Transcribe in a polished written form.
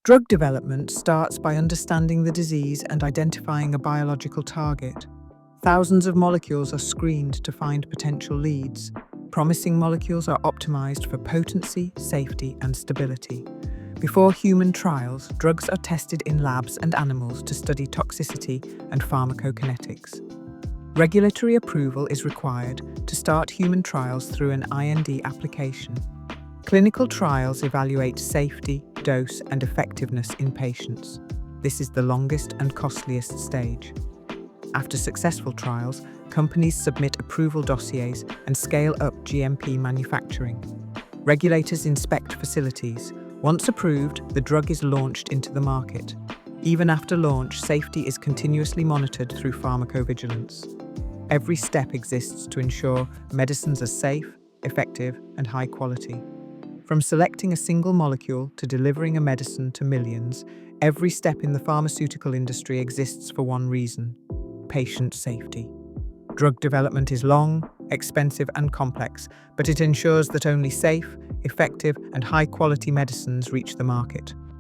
Drug development starts by understanding the disease and identifying a biological target. Thousands of molecules are screened to find potential leads. Promising molecules are optimized for potency, safety, and stability. Before human trials, drugs are tested in labs and animals to study toxicity and pharmacokinetics. Regulatory approval is required to start human trials through an IND application. Clinical trials evaluate safety, dose, and effectiveness in patients. This is the longest and costliest stage. After successful trials, companies submit approval dossiers and scale up GMP manufacturing. Regulators inspect facilities. Once approved, the drug is launched into the market. Even after launch, safety is continuously monitored through pharmacovigilance. Every step exists to ensure medicines are safe, effective, and high quality. From selecting a single molecule to delivering a medicine to millions, every step in the pharmaceutical industry exists for one reason: patient safety. Drug development is long, expensive, and complex, but it ensures that only safe, effective, and high-quality medicines reach the market.